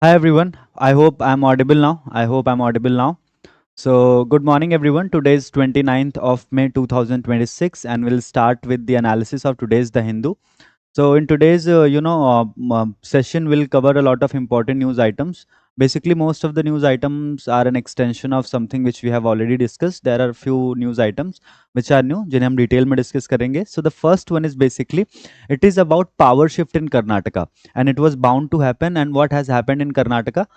Hi everyone. I hope I'm audible now. I hope I'm audible now. So, good morning everyone. Today is 29th of May 2026 and we'll start with the analysis of today's The Hindu. So in today's session, we'll cover a lot of important news items. Basically, most of the news items are an extension of something which we have already discussed. There are few news items which are new, जिन्हें हम detail में discuss करेंगे. So the first one is basically it is about power shift in Karnataka, and it was bound to happen. And what has happened in Karnataka?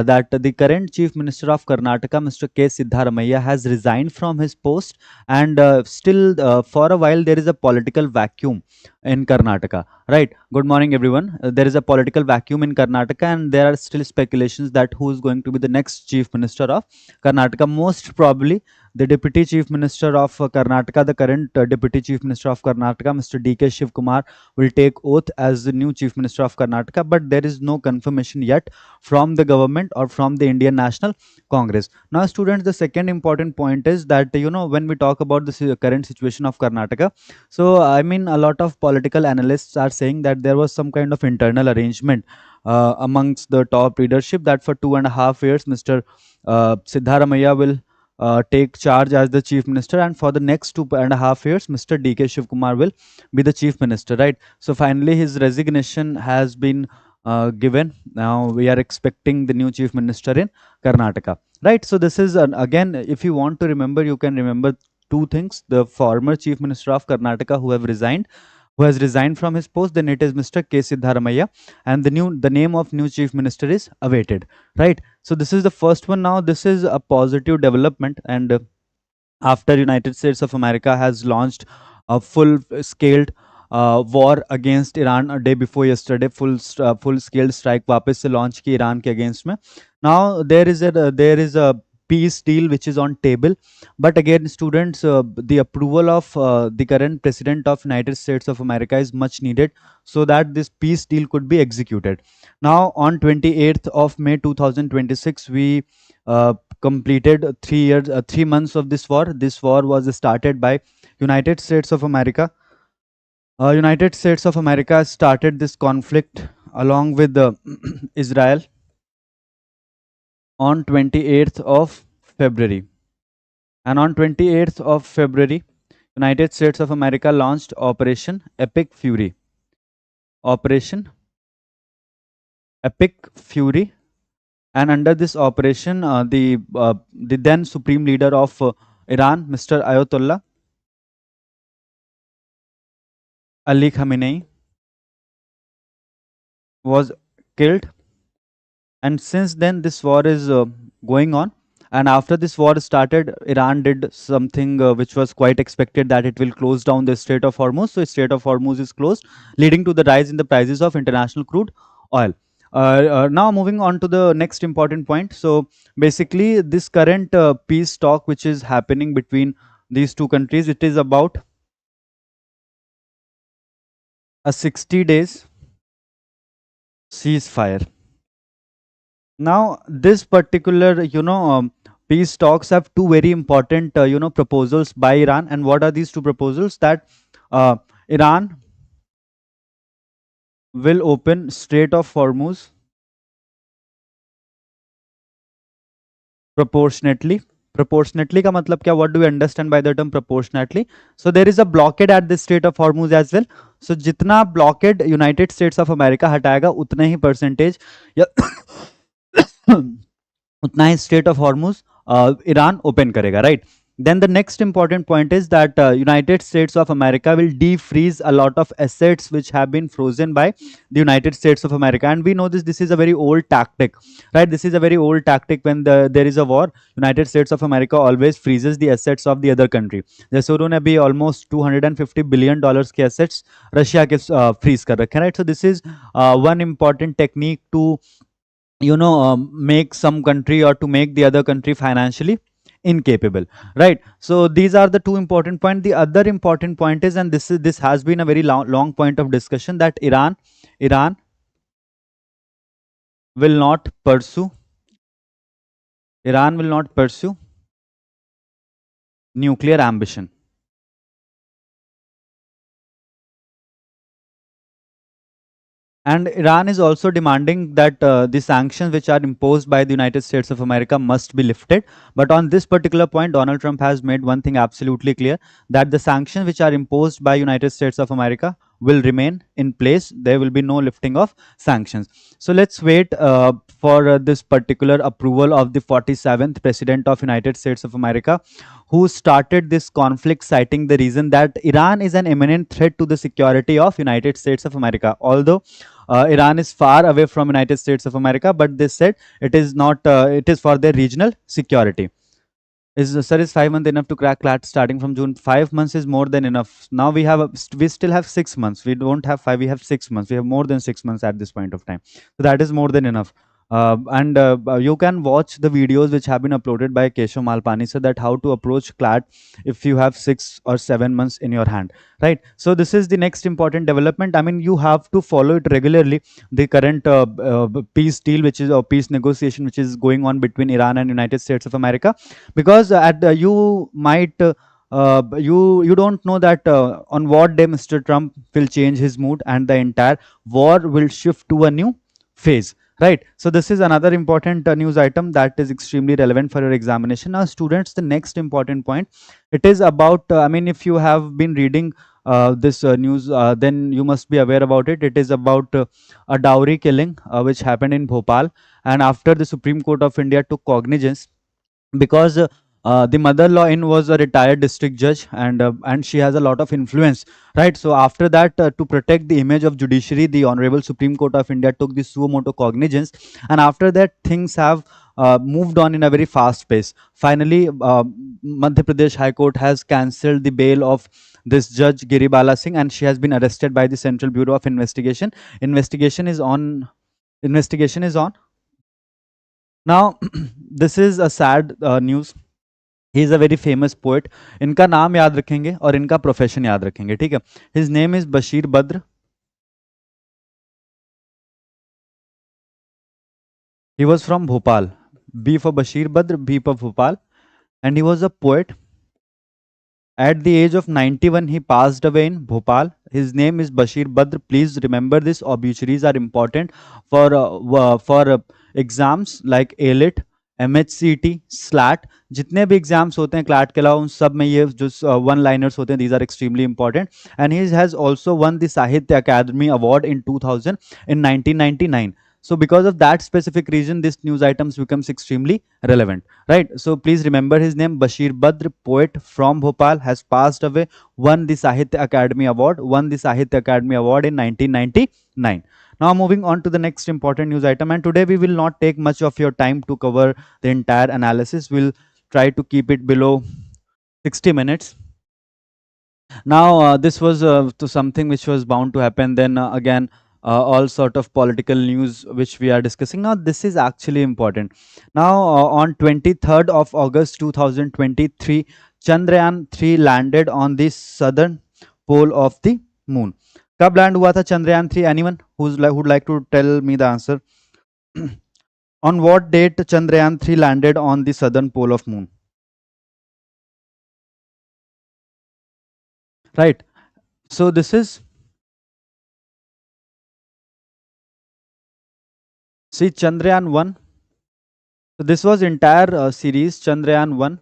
That the current chief minister of Karnataka, Mr. K. Siddharamaiah, has resigned from his post, and still for a while there is a political vacuum in Karnataka. Right. Good morning, everyone. There is a political vacuum in Karnataka, and there are still speculations that who is going to be the next chief minister of Karnataka. Most probably, the deputy chief minister of Karnataka, the current deputy chief minister of Karnataka, Mr. D.K. Shiv Kumar, will take oath as the new chief minister of Karnataka. But there is no confirmation yet from the government or from the Indian National Congress. Now, students, the second important point is that when we talk about the current situation of Karnataka, so, I mean, a lot of political analysts are saying that there was some kind of internal arrangement amongst the top leadership that for 2.5 years, Mr. Siddharamaiah will take charge as the chief minister, and for the next 2.5 years, Mr. D.K. Shivkumar will be the chief minister, right? So, finally, his resignation has been given. Now, we are expecting the new chief minister in Karnataka, right? So, this is again, if you want to remember, you can remember two things: the former chief minister of Karnataka who has resigned from his post, then it is Mr. K. Siddharamaiah, and the name of new chief minister is awaited, right? So this is the first one. Now this is a positive development, and after United States of America has launched a full scaled war against Iran a day before yesterday, full scaled strike वापस से launch की Iran के against में. Now there is a peace deal which is on table, but again, students, the approval of the current president of United States of America is much needed so that this peace deal could be executed. Now on 28th of May 2026, we completed 3 years, 3 months of this war. This war was started by United States of America. United States of America started this conflict along with Israel on 28th of February. And on 28th of February, United States of America launched Operation Epic Fury. Operation Epic Fury. And under this operation, the then supreme leader of Iran, Mr. Ayatollah Ali Khamenei, was killed. And since then, this war is going on. And after this war started, Iran did something which was quite expected, that it will close down the Strait of Hormuz. So, Strait of Hormuz is closed, leading to the rise in the prices of international crude oil. Now, moving on to the next important point. So, basically, this current peace talk which is happening between these two countries, it is about a 60 days ceasefire. Now, this particular, peace talks have two very important, proposals by Iran. And what are these two proposals? That Iran will open Strait of Hormuz proportionately. Proportionately का मतलब क्या? What do we understand by the term proportionately? So there is a blockade at the Strait of Hormuz as well. So जितना blockade United States of America हटाएगा, उतना ही percentage या उतना ही strait of Hormuz Iran open करेगा, right? Then the next important point is that United States of America will defreeze a lot of assets which have been frozen by the United States of America. And we know this is a very old tactic, right? This is a very old tactic. When there is a war, United States of America always freezes the assets of the other country. जैसे उन्होंने अभी almost $250 billion के assets Russia के freeze कर रखे हैं, right? So this is one important technique to make some country or to make the other country financially incapable, right? So these are the two important points. The other important point is, and this has been a very long point of discussion, that Iran will not pursue nuclear ambition. And Iran is also demanding that the sanctions which are imposed by the United States of America must be lifted. But on this particular point, Donald Trump has made one thing absolutely clear, that the sanctions which are imposed by United States of America will remain in place. There will be no lifting of sanctions. So let's wait for this particular approval of the 47th President of United States of America, who started this conflict, citing the reason that Iran is an imminent threat to the security of United States of America. Although Iran is far away from United States of America, but they said it is not. It is for their regional security. Is sir, is 5 months enough to crack CLAT starting from June? 5 months is more than enough. Now we still have 6 months. We don't have five. We have 6 months. We have more than 6 months at this point of time. So that is more than enough. And you can watch the videos which have been uploaded by Keshav Malpani, so that how to approach CLAT if you have 6 or 7 months in your hand, right? So this is the next important development. I mean, you have to follow it regularly. The current peace deal, which is or peace negotiation, which is going on between Iran and United States of America, because you might you don't know that on what day Mr. Trump will change his mood and the entire war will shift to a new phase, right? So this is another important news item that is extremely relevant for your examination. Now students, the next important point, it is about I mean, if you have been reading this news, then you must be aware about it. It is about a dowry killing which happened in Bhopal, and after the Supreme Court of India took cognizance, because the mother-in-law was a retired district judge, and she has a lot of influence, right? So after that, to protect the image of judiciary, the Honorable Supreme Court of India took the suo motu cognizance, and after that things have moved on in a very fast pace. Finally, Madhya Pradesh High Court has cancelled the bail of this judge Giribala Singh, and she has been arrested by the Central Bureau of Investigation. Investigation is on. Investigation is on. Now, this is a sad news. He is a very famous poet. इनका नाम याद रखेंगे और इनका profession याद रखेंगे, ठीक है? His name is Bashir Badr. He was from Bhopal. B for Bashir Badr, B for Bhopal, and he was a poet. At the age of 91, he passed away in Bhopal. His name is Bashir Badr. Please remember this. Obituaries are important for exams like AILET, MHCT, SLAT. जितने भी exams होते हैं CLAT के अलावा, उन सब में ये जो वन लाइनर्स होते हैं, these are extremely important. And he has also won the Sahitya Academy Award in 2000 in 1999. So because of that specific reason, this news items becomes extremely relevant, right? So please remember his name. Bashir Badr, poet from Bhopal, has passed away, won the Sahitya Academy Award, won the Sahitya Academy Award in 1999. Now moving on to the next important news item, and today we will not take much of your time to cover the entire analysis. We'll try to keep it below 60 minutes. Now this was to something which was bound to happen. Then again, all sort of political news which we are discussing. Now this is actually important. Now on 23rd of August 2023, Chandrayaan 3 landed on the southern pole of the moon. कब land हुआ था Chandrayaan 3? Anyone who'd like to tell me the answer? On what date Chandrayaan 3 landed on the southern pole of moon? Right. So this is, see, Chandrayaan 1. So this was entire series Chandrayaan 1.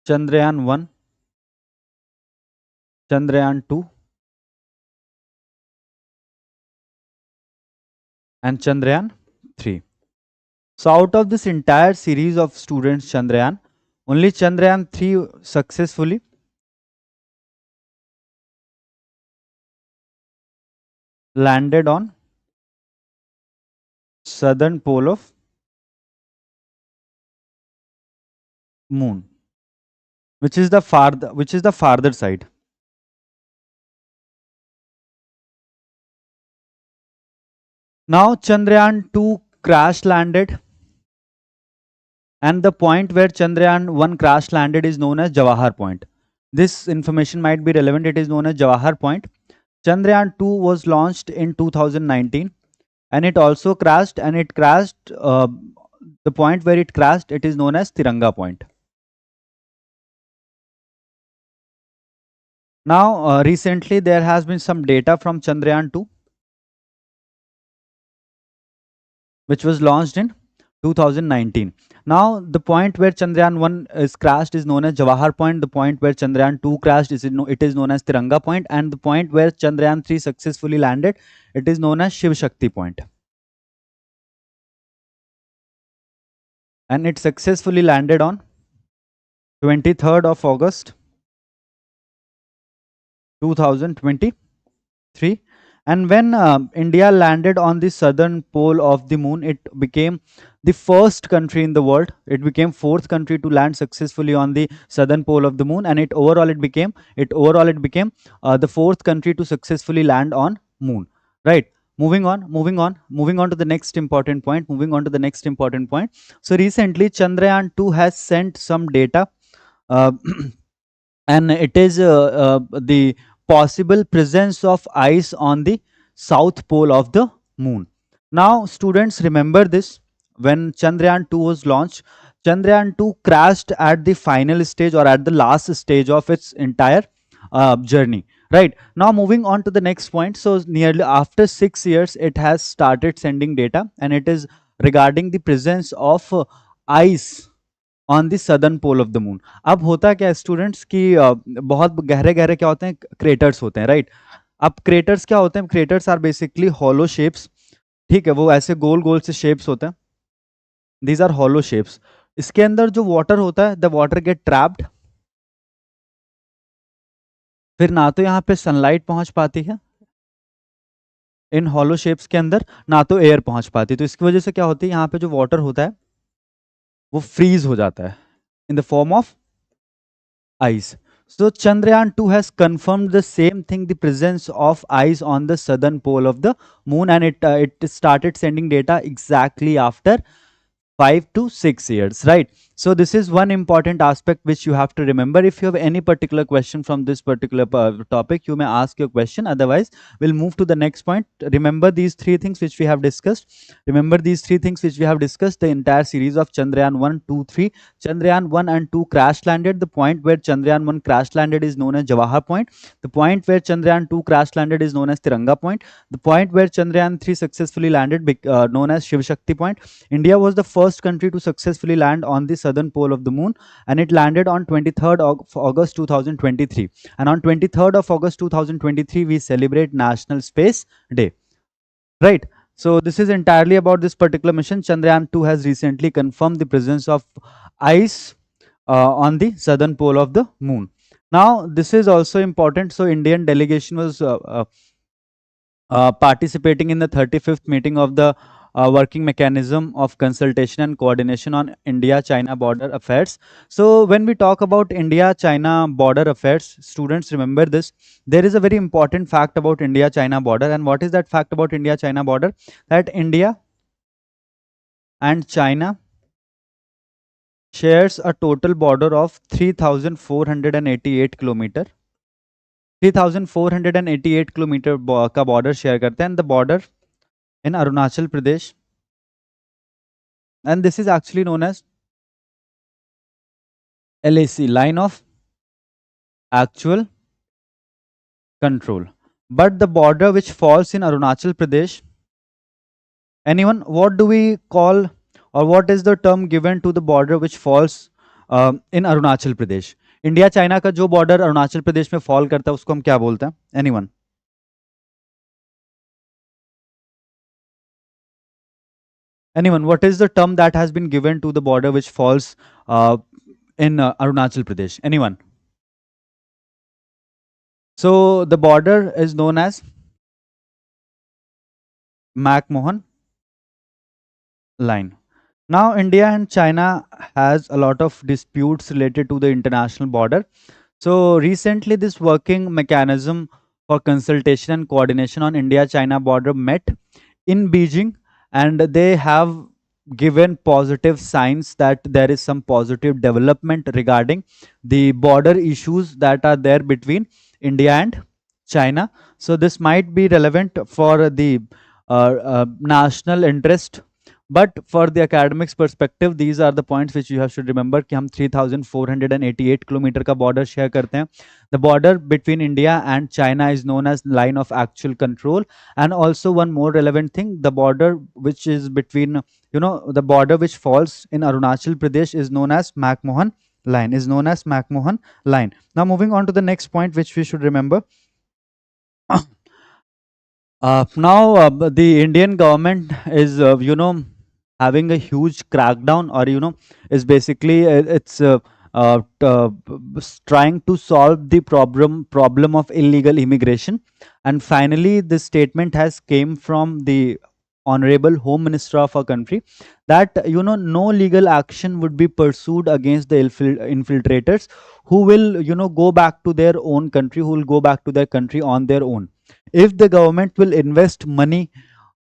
Chandrayaan 1, Chandrayaan 2, and Chandrayaan 3. So out of this entire series of students Chandrayaan, only Chandrayaan 3 successfully landed on southern pole of moon, which is the farther side. Now Chandrayaan 2 crash landed, and the point where Chandrayaan 1 crash landed is known as Jawahar Point. This information might be relevant. It is known as Jawahar Point. Chandrayaan 2 was launched in 2019. and it also crashed, and it crashed, the point where it crashed, it is known as Tiranga Point. Now, recently there has been some data from Chandrayaan 2, which was launched in 2019. Now, the point where Chandrayaan 1 is crashed is known as Jawahar Point. The point where Chandrayaan 2 crashed it is known as Tiranga Point, and the point where Chandrayaan 3 successfully landed, it is known as Shiv Shakti Point. And it successfully landed on 23rd of August 2023. And when India landed on the southern pole of the moon, it became the first country in the world. It became fourth country to land successfully on the southern pole of the moon, and it became the fourth country to successfully land on moon. Right. Moving on to the next important point. So recently, Chandrayaan 2 has sent some data. Uh, and it is the possible presence of ice on the south pole of the moon. Now, students, remember this: when Chandrayaan 2 was launched, Chandrayaan 2 crashed at the final stage, or at the last stage of its entire journey. Right. Now, moving on to the next point. So, nearly after 6 years, it has started sending data, and it is regarding the presence of ice on the southern pole of the moon. अब होता क्या है students कि बहुत गहरे गहरे क्या होते हैं, क्रेटर्स होते हैं, राइट. अब क्रेटर्स क्या होते हैं, craters are basically hollow shapes. ठीक है, वो ऐसे गोल गोल से शेप्स होते हैं. These are hollow shapes. इसके अंदर जो वाटर होता है, द वाटर गेट ट्रैप्ड. फिर ना तो यहाँ पे सनलाइट पहुंच पाती है इन हॉलो शेप्स के अंदर, ना तो एयर पहुंच पाती. तो इसकी वजह से क्या होती है, यहाँ पे जो वाटर होता है वो फ्रीज हो जाता है in the form of ice. So Chandrayaan 2 has confirmed the same thing, the presence of ice on the southern pole of the moon, and it started sending data exactly after 5 to 6 years, right? So this is one important aspect which you have to remember. If you have any particular question from this particular topic, you may ask your question. Otherwise, we'll move to the next point. Remember these three things which we have discussed. The entire series of Chandrayaan 1, 2, 3. Chandrayaan 1 and 2 crash landed. The point where Chandrayaan 1 crash landed is known as Jawahar Point. The point where Chandrayaan 2 crash landed is known as Tiranga Point. The point where Chandrayaan 3 successfully landed, known as Shiv Shakti Point. India was the first country to successfully land on the southern pole of the moon, and it landed on 23rd of August 2023. And on 23rd of August 2023, we celebrate National Space Day. Right. So this is entirely about this particular mission. Chandrayaan 2 has recently confirmed the presence of ice on the southern pole of the moon. Now, this is also important. So Indian delegation was participating in the 35th meeting of the working mechanism of consultation and coordination on India-China border affairs. So when we talk about India-China border affairs, students, remember this: there is a very important fact about India-China border. And what is that fact about India-China border? That India and China shares a total border of 3,488 kilometer. 3,488 kilometre का border share करते हैं, and the border in Arunachal Pradesh, and this is actually known as LAC, line of actual control. But the border which falls in Arunachal Pradesh, anyone, what do we call, or what is the term given to the border which falls in Arunachal Pradesh? India China का जो border Arunachal Pradesh में fall करता है उसको हम क्या बोलते हैं? Anyone? Anyone, what is the term that has been given to the border which falls in Arunachal Pradesh? Anyone? So the border is known as McMahon line. Now India and China has a lot of disputes related to the international border. So recently this working mechanism for consultation and coordination on India-China border met in Beijing, and they have given positive signs that there is some positive development regarding the border issues that are there between India and China. So this might be relevant for the national interest. But for the academics perspective, these are the points which you have should remember कि हम 3,488 kilometre का border share करते हैं. The border between India and China is known as line of actual control. And also one more relevant thing, the border which is between, the border which falls in Arunachal Pradesh is known as McMahon line, is known as McMahon line. Now moving on to the next point which we should remember. Now the Indian government is, having a huge crackdown, or is basically trying to solve the problem of illegal immigration. And finally, this statement has came from the honorable home minister of our country, that no legal action would be pursued against the infiltrators who will go back to their own country, who will go back to their country on their own. If the government will invest money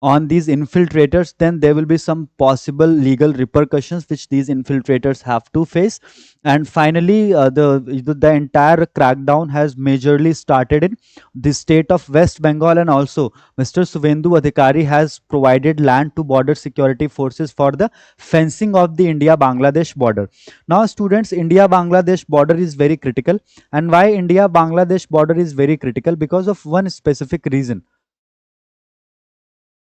on these infiltrators, then there will be some possible legal repercussions which these infiltrators have to face. And finally, the entire crackdown has majorly started in the state of West Bengal, and also Mr. Suvendu Adhikari has provided land to border security forces for the fencing of the India-Bangladesh border. Now, students, India-Bangladesh border is very critical. And why India-Bangladesh border is very critical? Because of one specific reason.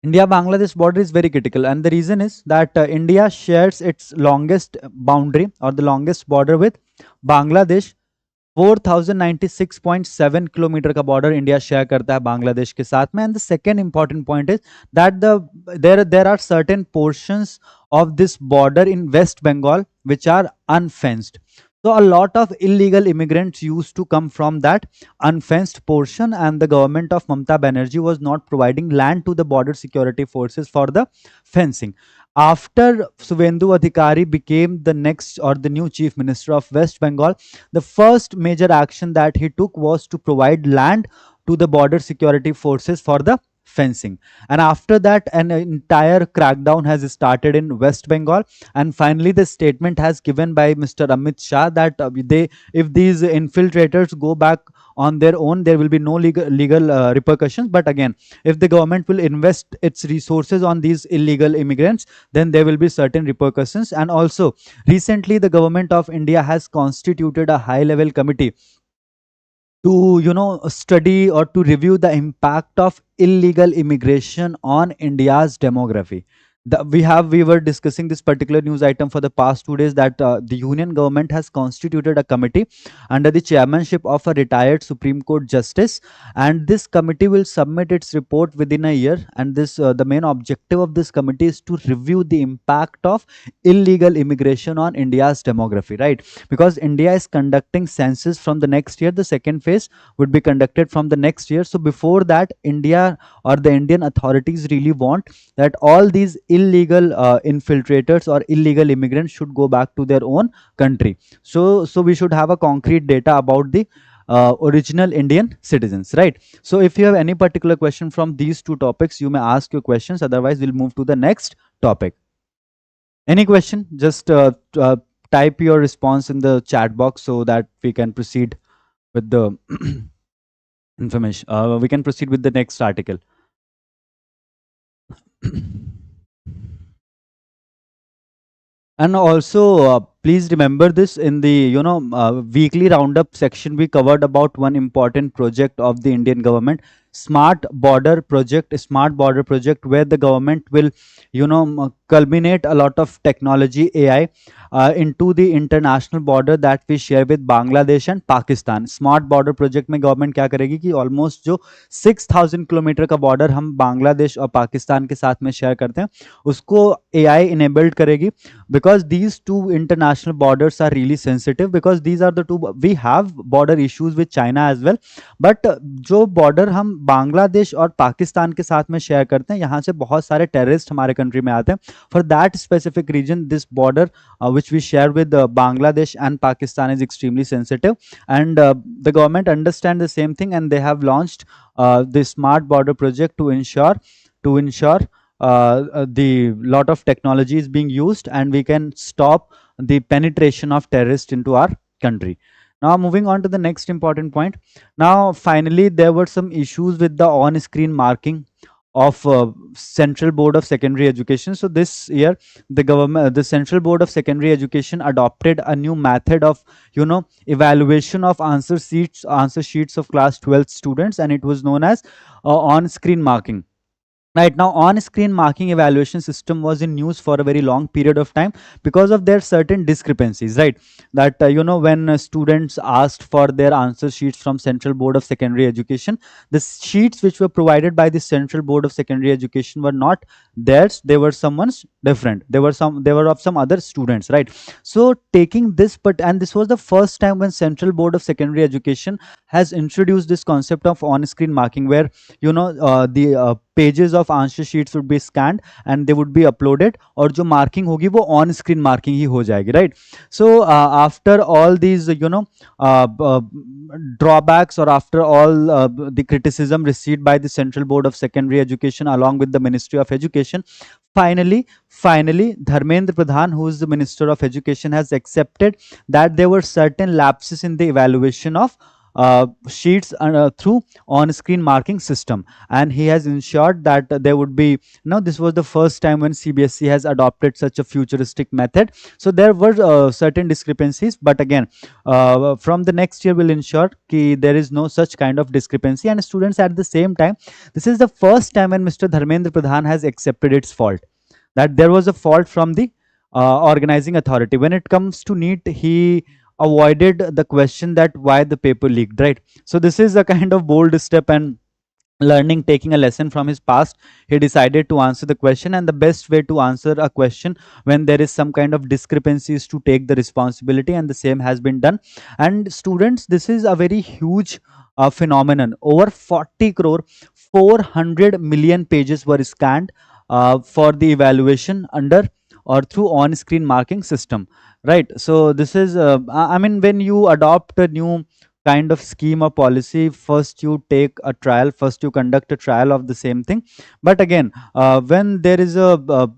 India-Bangladesh border is very critical, and the reason is that India shares its longest boundary, or the longest border, with Bangladesh. 4096.7 kilometre का border India share करता है बांग्लादेश के साथ में. And the second important point is that there are certain portions of this border in West Bengal which are unfenced. So a lot of illegal immigrants used to come from that unfenced portion, and the government of Mamata Banerjee was not providing land to the border security forces for the fencing. After Suvendu Adhikari became the next, or the new chief minister of West Bengal, the first major action that he took was to provide land to the border security forces for the fencing. And after that, an entire crackdown has started in West Bengal. And finally, the statement has given by Mr. Amit Shah that if these infiltrators go back on their own, there will be no legal repercussions. But again, if the government will invest its resources on these illegal immigrants, then there will be certain repercussions. And also, recently, the government of India has constituted a high-level committee to study or to review the impact of illegal immigration on India's demography. We were discussing this particular news item for the past 2 days, that the union government has constituted a committee under the chairmanship of a retired Supreme Court justice, and this committee will submit its report within a year. And this the main objective of this committee is to review the impact of illegal immigration on India's demography, right? Because India is conducting census from the next year. The second phase would be conducted from the next year. So before that, India, or the Indian authorities, really want that all these illegal infiltrators or illegal immigrants should go back to their own country. So we should have a concrete data about the original Indian citizens, right? So if you have any particular question from these two topics, you may ask your questions. Otherwise, we'll move to the next topic. Any question? Just type your response in the chat box so that we can proceed with the information. We can proceed with the next article. And also, please remember this, in the weekly roundup section, we covered about one important project of the Indian government, smart border project, where the government will culminate a lot of technology, AI, into the international border that we share with Bangladesh and Pakistan. Smart border project में government क्या करेगी कि almost जो 6,000 kilometre का border हम बांग्लादेश और पाकिस्तान के साथ में share करते हैं, उसको AI enabled करेगी, because these two international borders are really sensitive, because these are the two, we have border issues with China as well, but जो border हम बांग्लादेश और पाकिस्तान के साथ में share करते हैं, यहाँ से बहुत सारे terrorist हमारे country में आते हैं. For that specific region, this border which we share with Bangladesh and Pakistan is extremely sensitive, and the government understand the same thing, and they have launched the smart border project to ensure the lot of technology is being used, and we can stop the penetration of terrorists into our country. Now moving on to the next important point. Now finally, there were some issues with the on-screen marking of Central Board of Secondary Education. So this year, the Central Board of Secondary Education adopted a new method of, evaluation of answer sheets of class 12 students, and it was known as on-screen marking. Right now, on-screen marking evaluation system was in use for a very long period of time because of their certain discrepancies, right? That when students asked for their answer sheets from Central Board of Secondary Education, the sheets which were provided by the Central Board of Secondary Education were not theirs; they were someone's different. They were of some other students, right? So taking this, and this was the first time when Central Board of Secondary Education has introduced this concept of on-screen marking, where the pages of answer sheets would be scanned and they would be uploaded, और जो marking होगी वो on screen marking ही हो जाएगी, right? So after all these drawbacks, or after all the criticism received by the Central Board of Secondary Education along with the Ministry of Education, finally Dharmendra Pradhan, who is the Minister of Education, has accepted that there were certain lapses in the evaluation of sheets through on-screen marking system, and he has ensured that there would be, this was the first time when CBSE has adopted such a futuristic method. So there were certain discrepancies, but again, from the next year will ensure that there is no such kind of discrepancy, and students at the same time, this is the first time when Mr. Dharmendra Pradhan has accepted its fault, that there was a fault from the organizing authority. When it comes to NEET, he avoided the question that why the paper leaked, right? So this is a kind of bold step, and learning, taking a lesson from his past, he decided to answer the question, and the best way to answer a question when there is some kind of discrepancy is to take the responsibility, and the same has been done. And students, this is a very huge phenomenon. Over 40 crore, 400 million pages were scanned for the evaluation under or through on-screen marking system, right? So this is I mean, when you adopt a new kind of scheme or policy, first you take a trial, first you conduct a trial of the same thing. But again, when there is a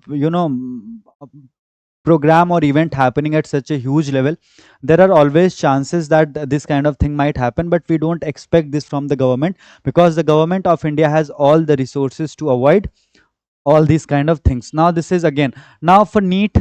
program or event happening at such a huge level, there are always chances that this kind of thing might happen, but we don't expect this from the government, because the government of India has all the resources to avoid all these kind of things. Now this is again, now for NEET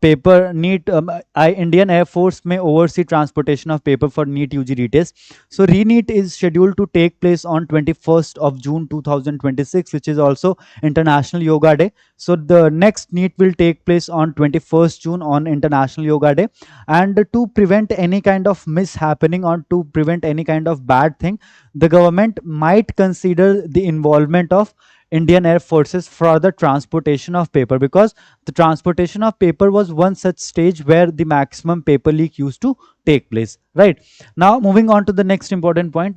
paper, NEET, Indian Air Force may oversee transportation of paper for NEET UG retest. So re-NEET is scheduled to take place on 21st of June 2026, which is also International Yoga Day. So the next NEET will take place on 21st June on International Yoga Day. And to prevent any kind of mishappening, or to prevent any kind of bad thing, the government might consider the involvement of Indian Air Forces for the transportation of paper, because the transportation of paper was one such stage where the maximum paper leak used to take place, right? Now moving on to the next important point.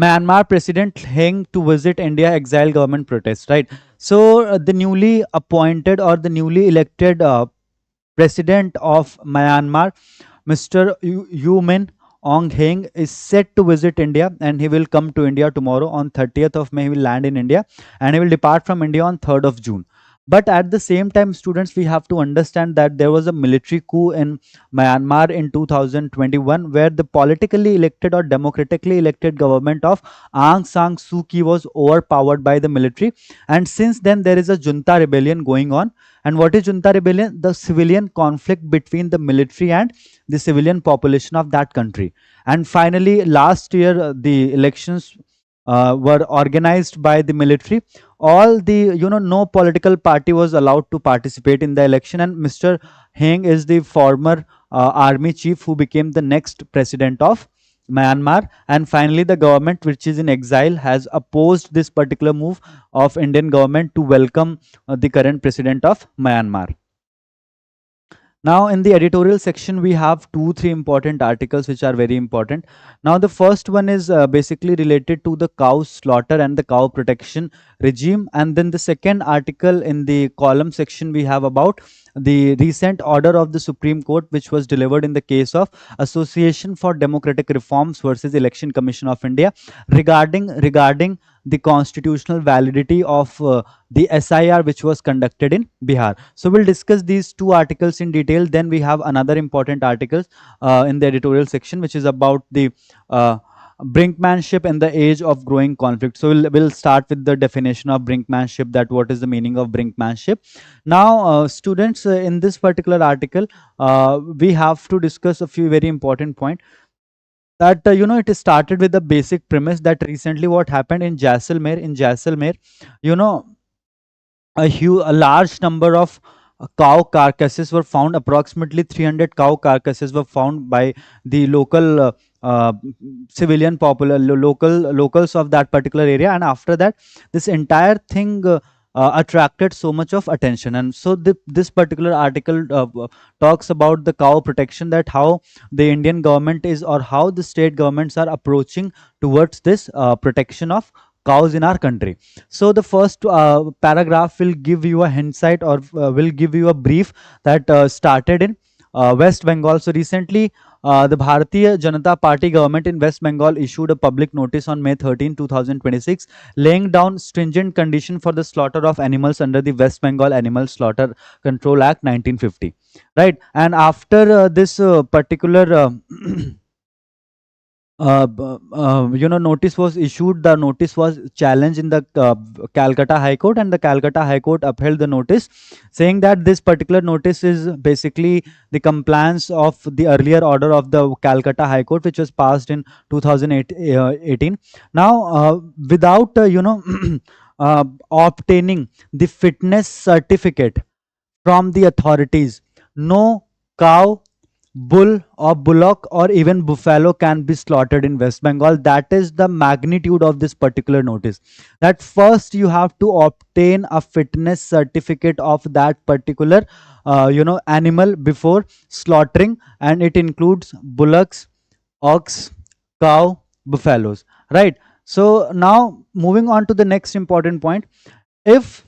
Myanmar President Heng to visit India, exile government protest, right? So the newly appointed or the newly elected President of Myanmar, Mr. Yu Min Ong Heng, is set to visit India, and he will come to India tomorrow. On 30th of May, he will land in India, and he will depart from India on 3rd of June. But at the same time, students, we have to understand that there was a military coup in Myanmar in 2021, where the politically elected or democratically elected government of Aung San Suu Kyi was overpowered by the military. And since then, there is a junta rebellion going on. And what is junta rebellion? The civilian conflict between the military and the civilian population of that country. And finally, last year, the elections were organized by the military. All the, no political party was allowed to participate in the election, and Mr. Heng is the former army chief who became the next president of Myanmar. And finally, the government, which is in exile, has opposed this particular move of Indian government to welcome the current president of Myanmar. Now, in the editorial section, we have 2-3 important articles which are very important. Now, the first one is basically related to the cow slaughter and the cow protection regime. And then the second article in the column section, we have about the recent order of the Supreme Court, which was delivered in the case of Association for Democratic Reforms versus Election Commission of India, regarding the constitutional validity of the SIR which was conducted in Bihar. So we'll discuss these two articles in detail. Then we have another important article in the editorial section, which is about the brinkmanship in the age of growing conflict. So we'll start with the definition of brinkmanship, that what is the meaning of brinkmanship. Now, students, in this particular article, we have to discuss a few very important points. That it started with the basic premise that recently what happened in Jaisalmer, you know a large number of cow carcasses were found. Approximately 300 cow carcasses were found by the local uh, civilian locals of that particular area, and after that this entire thing attracted so much of attention. And so this particular article talks about the cow protection, that how the Indian government is, or how the state governments are approaching towards this protection of cows in our country. So the first paragraph will give you a hindsight, or will give you a brief that started in West Bengal. So recently, the Bharatiya Janata Party government in West Bengal issued a public notice on May 13, 2026, laying down stringent condition for the slaughter of animals under the West Bengal Animal Slaughter Control Act 1950. Right, and after this particular notice was issued, the notice was challenged in the Calcutta High Court, and the Calcutta High Court upheld the notice, saying that this particular notice is basically the compliance of the earlier order of the Calcutta High Court, which was passed in 2018. Now, without obtaining the fitness certificate from the authorities, no cow, bull or bullock or even buffalo can be slaughtered in West Bengal. That is the magnitude of this particular notice. That first you have to obtain a fitness certificate of that particular animal before slaughtering, and it includes bullocks, ox, cow, buffaloes. Right. So now moving on to the next important point. If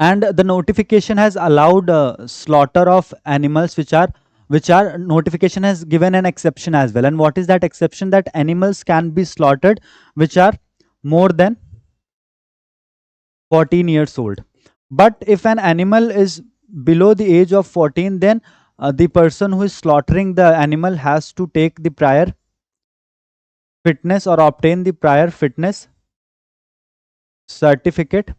and the notification has allowed slaughter of animals which are notification has given an exception as well. And what is that exception? That animals can be slaughtered which are more than 14 years old. But if an animal is below the age of 14, then the person who is slaughtering the animal has to take the prior fitness, or obtain the prior fitness certificate.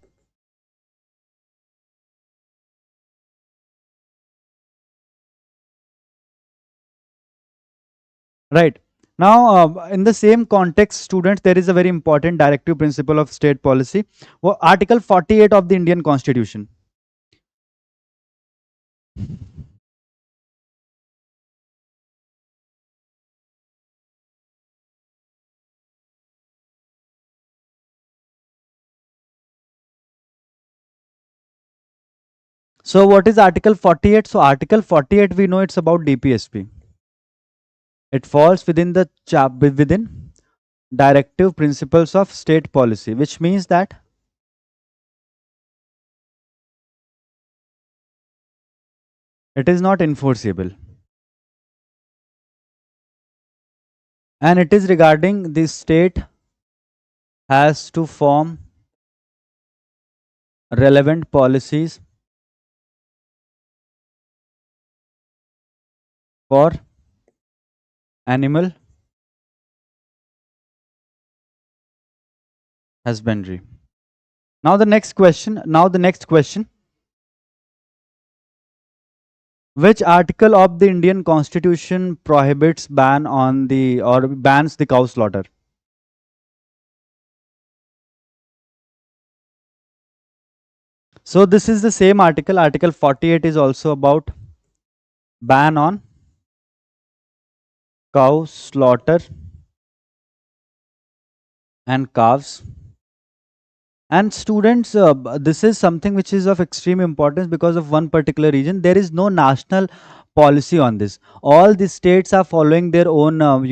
Right. Now, in the same context, students, there is a very important directive principle of state policy. Well, Article 48 of the Indian Constitution. So, what is Article 48? So, Article 48, we know it's about DPSP. It falls within the within directive principles of state policy, which means that it is not enforceable, and it is regarding the state has to form relevant policies for animal husbandry. Now the next question. Which article of the Indian Constitution prohibits ban on the, or bans the cow slaughter? So this is the same article. Article 48 is also about ban on cow slaughter and calves. And students, this is something which is of extreme importance because of one particular reason. There is no national policy on this. All the states are following their own, or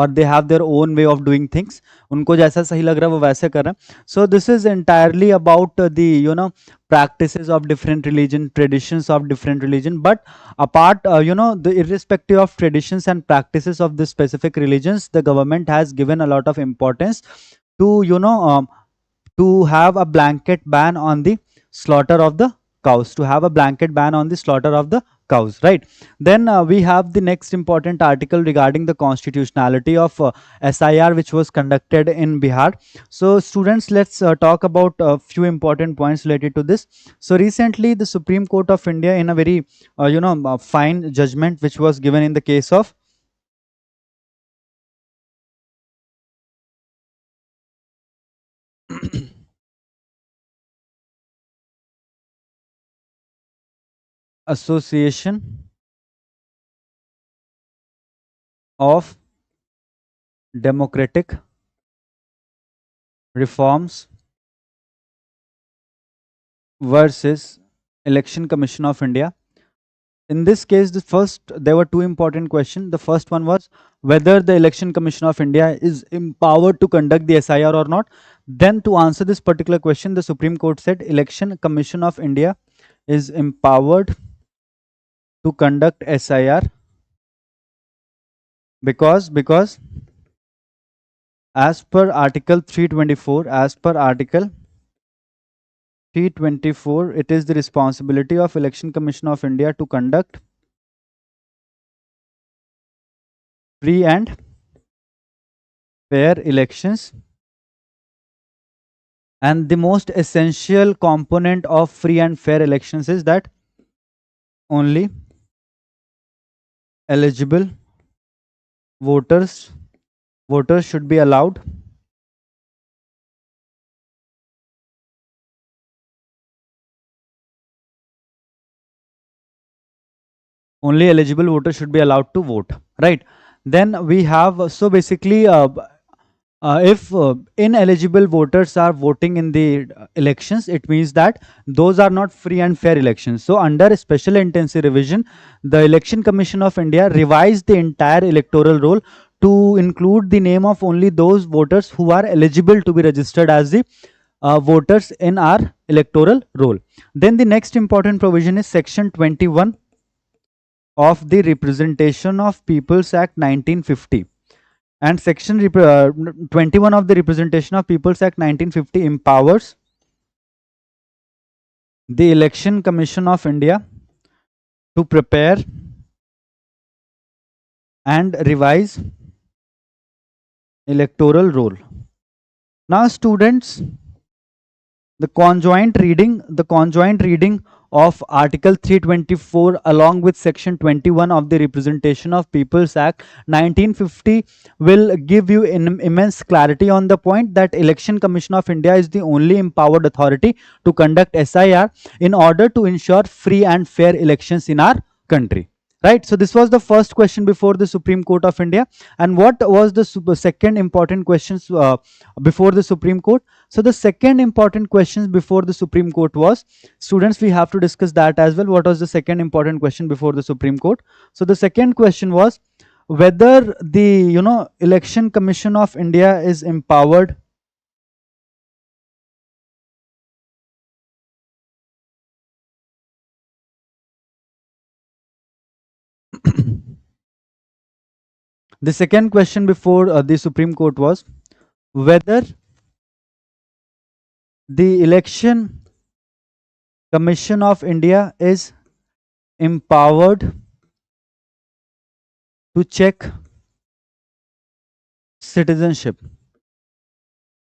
they have their own way of doing things. उनको जैसा सही लग रहा है वो वैसे कर रहे हैं. So this is entirely about the practices of different religion, traditions of different religion. But apart, the irrespective of traditions and practices of the specific religions, the government has given a lot of importance to to have a blanket ban on the slaughter of the cows, to have a blanket ban on the slaughter of the cows, right? Then we have the next important article regarding the constitutionality of SIR, which was conducted in Bihar. So students, let's talk about a few important points related to this. So recently the Supreme Court of India, in a very fine judgment which was given in the case of Association of Democratic Reforms versus Election Commission of India. In this case, there were two important questions. The first one was whether the Election Commission of India is empowered to conduct the SIR or not. Then to answer this particular question, the Supreme Court said Election Commission of India is empowered to conduct SIR because as per Article 324, it is the responsibility of Election Commission of India to conduct free and fair elections. And the most essential component of free and fair elections is that only eligible voters should be allowed to vote, right? Then we have, so basically if ineligible voters are voting in the elections, it means that those are not free and fair elections. So under a special intensive revision, the Election Commission of India revised the entire electoral roll to include the name of only those voters who are eligible to be registered as the voters in our electoral roll. Then the next important provision is section 21 of the Representation of Peoples Act 1950. And section 21 of the Representation of Peoples Act 1950 empowers the Election Commission of India to prepare and revise electoral roll. Now students, the conjoint reading of Article 324 along with Section 21 of the Representation of Peoples Act 1950 will give you immense clarity on the point that Election Commission of India is the only empowered authority to conduct SIR in order to ensure free and fair elections in our country. Right, so this was the first question before the Supreme Court of India. And what was the second important questions before the Supreme Court? So the second important questions before the Supreme Court was, students, we have to discuss that as well. What was the second important question before the Supreme Court? So the second question was whether the Election Commission of India is empowered the second question before the Supreme Court was whether the Election Commission of India is empowered to check citizenship.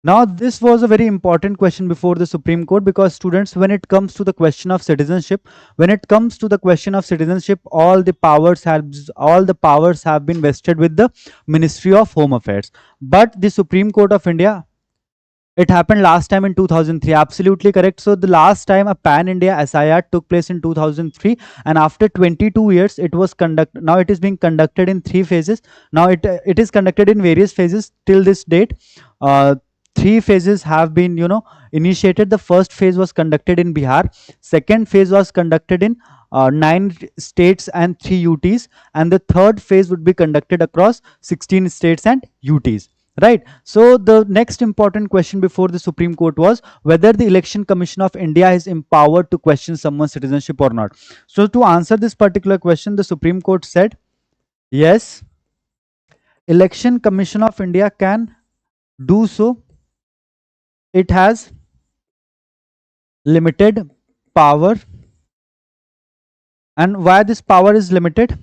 Now, this was a very important question before the Supreme Court, because students, when it comes to the question of citizenship, all the powers have been vested with the Ministry of Home Affairs. But the Supreme Court of India, it happened last time in 2003. Absolutely correct. So the last time a pan-India SIR took place in 2003, and after 22 years, it was conducted. Now it is being conducted in 3 phases. Now it is conducted in various phases till this date. 3 phases have been initiated. The first phase was conducted in Bihar. Second phase was conducted in 9 states and 3 UTs, and the third phase would be conducted across 16 states and UTs. Right. So the next important question before the Supreme Court was whether the Election Commission of India is empowered to question someone's citizenship or not. So to answer this particular question, the Supreme Court said, yes, Election Commission of India can do so. It has limited power And why this power is limited?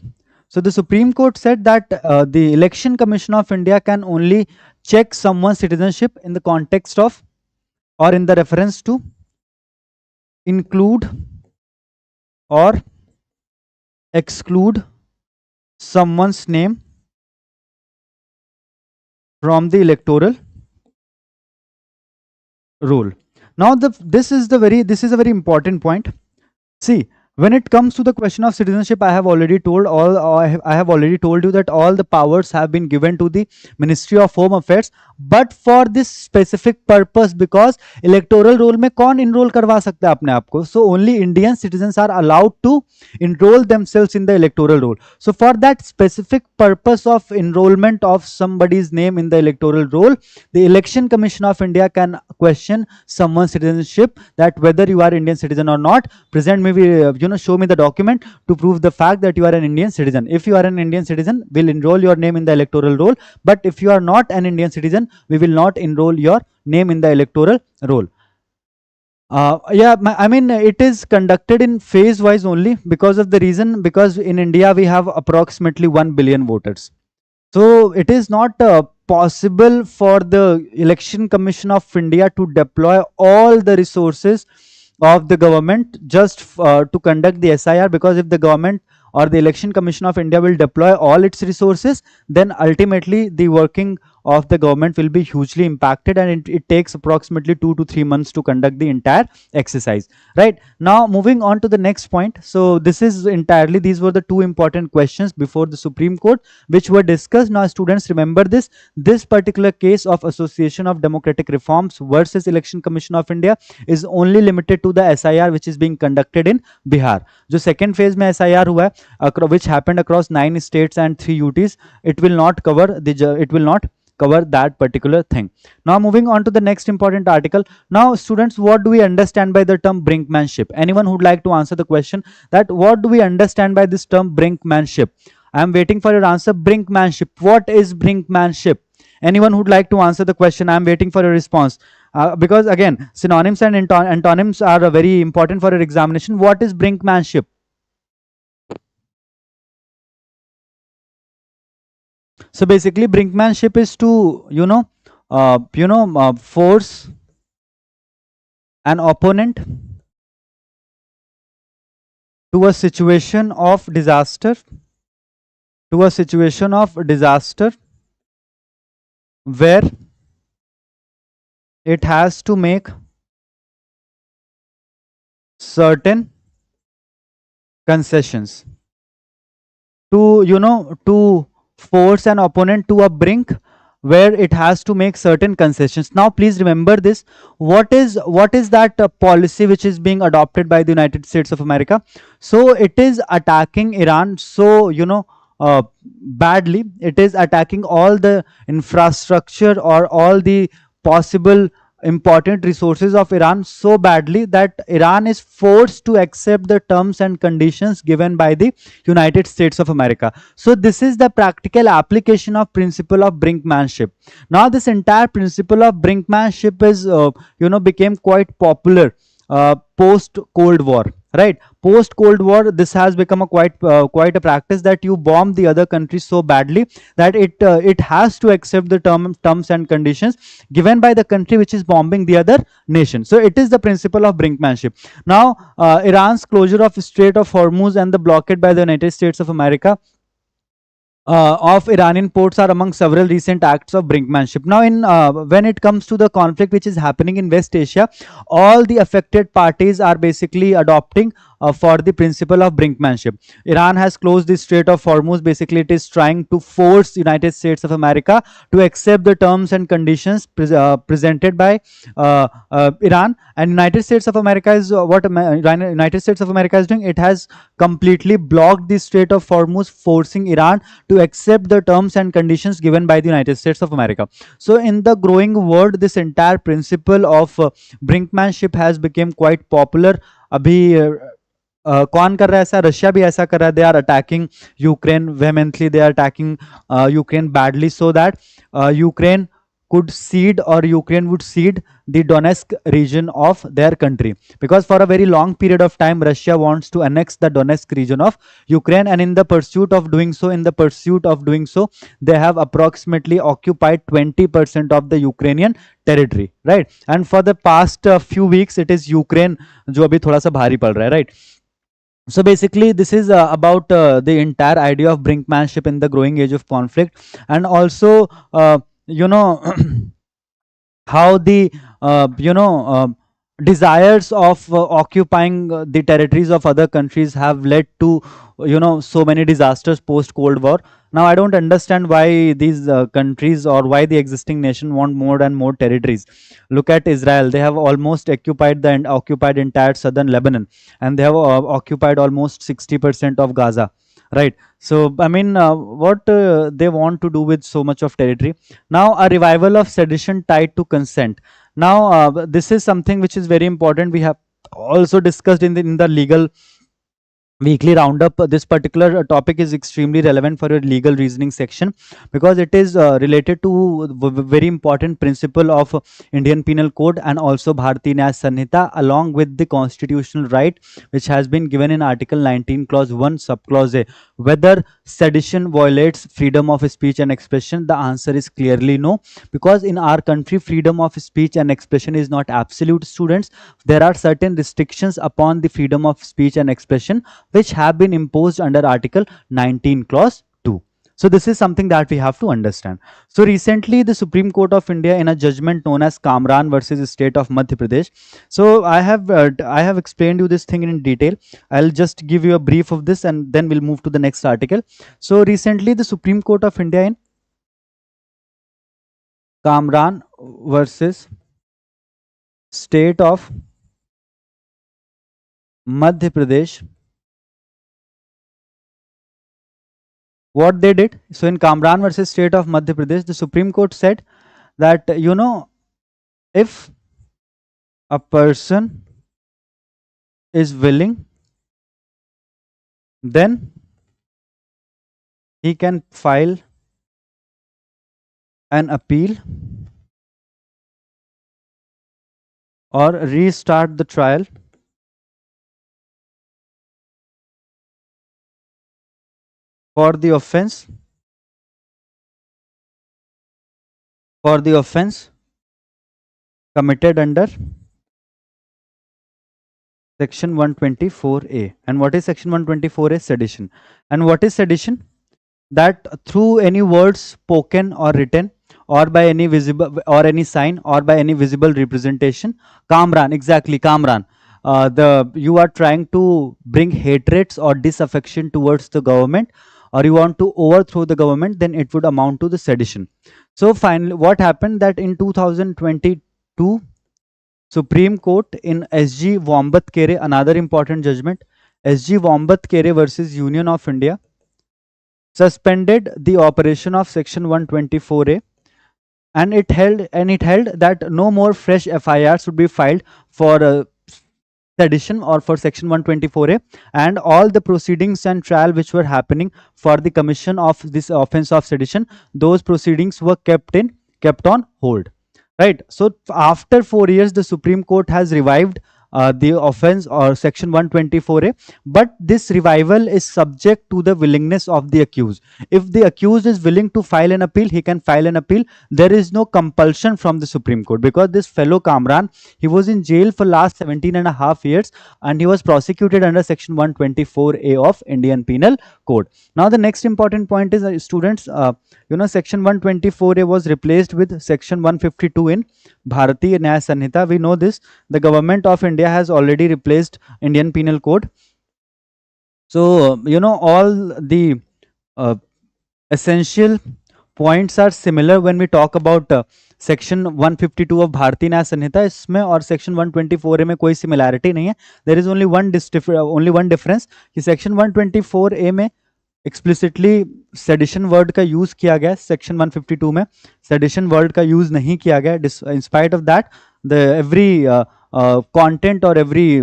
So the Supreme Court said that the Election Commission of India can only check someone's citizenship in the context of or in the reference to include or exclude someone's name from the electoral roll. Now this is a very important point. See, when it comes to the question of citizenship, I have already told you that all the powers have been given to the Ministry of Home Affairs, but for this specific purpose, because electoral roll में कौन enroll करवा सकता है अपने आप को? So only Indian citizens are allowed to enroll themselves in the electoral roll. So for that specific purpose of enrollment of somebody's name in the electoral roll, the Election Commission of India can question someone's citizenship, that whether you are Indian citizen or not. Present me, show me the document to prove the fact that you are an Indian citizen. If you are an Indian citizen, we'll enroll your name in the electoral roll. But if you are not an Indian citizen, we will not enroll your name in the electoral roll. I mean, it is conducted in phase wise only because of the reason, because in India we have approximately 1 billion voters. So it is not possible for the Election Commission of India to deploy all the resources of the government just to conduct the SIR, because if the government or the Election Commission of India will deploy all its resources, then ultimately the working of the government will be hugely impacted, and it takes approximately 2 to 3 months to conduct the entire exercise. Right, now moving on to the next point. So this is entirely, these were the two important questions before the Supreme Court which were discussed. Now students, remember this particular case of Association of Democratic Reforms versus Election Commission of India is only limited to the SIR which is being conducted in Bihar. जो second phase में SIR हुआ है, which happened across 9 states and 3 UTs, it will not cover that particular thing. Now moving on to the next important article. Now students, what do we understand by the term brinkmanship? Anyone who would like to answer the question that what do we understand by this term brinkmanship? I am waiting for your answer. Brinkmanship, what is brinkmanship? Anyone who would like to answer the question? I am waiting for your response. Because again, synonyms and antonyms are very important for your examination. What is brinkmanship? So basically, brinkmanship is to force an opponent to a situation of disaster, where it has to make certain concessions, to force an opponent to a brink where it has to make certain concessions. Now please remember this. What is that policy which is being adopted by the United States of America? So it is attacking Iran so badly. It is attacking all the infrastructure or all the possible important resources of Iran so badly that Iran is forced to accept the terms and conditions given by the United States of America. So this is the practical application of principle of brinkmanship. Now this entire principle of brinkmanship is became quite popular post Cold War. Right, post Cold War, this has become a quite a practice that you bomb the other country so badly that it has to accept the terms and conditions given by the country which is bombing the other nation. So it is the principle of brinkmanship. Now Iran's closure of Strait of Hormuz and the blockade by the United States of America of Iranian ports are among several recent acts of brinkmanship. Now, when it comes to the conflict which is happening in West Asia, all the affected parties are basically adopting for the principle of brinkmanship. Iran has closed the Strait of Hormuz. Basically, it is trying to force United States of America to accept the terms and conditions presented by Iran. And United States of America is United States of America is doing. It has completely blocked the Strait of Hormuz, forcing Iran to accept the terms and conditions given by the United States of America. So in the growing world, this entire principle of brinkmanship has become quite popular. अभी कौन कर रहा है ऐसा? Russia भी ऐसा कर रहा है. They are attacking Ukraine vehemently. They are attacking Ukraine badly so that Ukraine could cede, or Ukraine would cede the Donetsk region of their country, because for a very long period of time Russia wants to annex the Donetsk region of Ukraine, and in the pursuit of doing so, they have approximately occupied 20% of the Ukrainian territory, right? And for the past few weeks it is Ukraine जो अभी थोड़ा सा भारी पड़ रहा है, right? So basically this is about the entire idea of brinkmanship in the growing age of conflict, and also you know how the desires of occupying the territories of other countries have led to so many disasters post Cold War. Now I don't understand why these countries, or why the existing nation want more and more territories. Look at Israel. They have almost occupied entire southern Lebanon, and they have occupied almost 60% of Gaza, right? So I mean, what they want to do with so much of territory? Now, a revival of sedition tied to consent. Now, this is something which is very important. We have also discussed in the legal weekly roundup. This particular topic is extremely relevant for your legal reasoning section, because it is related to very important principle of Indian Penal Code and also Bharatiya Nyaya Sanhita, along with the constitutional right which has been given in Article 19 clause 1 subclause A. Whether sedition violates freedom of speech and expression, the answer is clearly no, because in our country freedom of speech and expression is not absolute, students. There are certain restrictions upon the freedom of speech and expression which have been imposed under Article 19 clause 2. So this is something that we have to understand. So recently the Supreme Court of India, in a judgment known as Kamran versus State of Madhya Pradesh. So I have explained you this thing in detail. I'll just give you a brief of this and then we'll move to the next article. So recently the Supreme Court of India in Kamran versus State of Madhya Pradesh, what they did. So in Kamran versus State of Madhya Pradesh, the Supreme Court said that if a person is willing, then he can file an appeal or restart the trial for the offense committed under section 124A. And what is section 124A? Sedition. And what is sedition? That through any words spoken or written, or by any visible or any sign, or by any visible representation, Kamran, exactly, Kamran, you are trying to bring hatreds or disaffection towards the government, or you want to overthrow the government, then it would amount to the sedition. So finally what happened, that in 2022 Supreme Court in SG Wombat Kere, another important judgment, SG Wombat Kere versus Union of India, suspended the operation of section 124A, and it held that no more fresh FIRs would be filed for sedition or for section 124A, and all the proceedings and trial which were happening for the commission of this offense of sedition, those proceedings were kept on hold, right? So after 4 years the Supreme Court has revived the offense or section 124A, but this revival is subject to the willingness of the accused. If the accused is willing to file an appeal, he can file an appeal. There is no compulsion from the Supreme Court, because this fellow Kamran, he was in jail for last 17.5 years and he was prosecuted under section 124A of Indian Penal Code. Now the next important point is, students, section 124A was replaced with section 152 in Bharatiya Nyaya Sanhita. We know this. The government of India has already replaced Indian Penal Code. So, all the essential points are similar when we talk about section 152 of Bharatiya Nyaya Sanhita. इसमें और section 124A में कोई similarity नहीं है. There is only one difference कि section 124A में explicitly sedition word का use किया गया, सेक्शन 152 में सेडिशन वर्ड का यूज नहीं किया गया. In spite of that the every content और every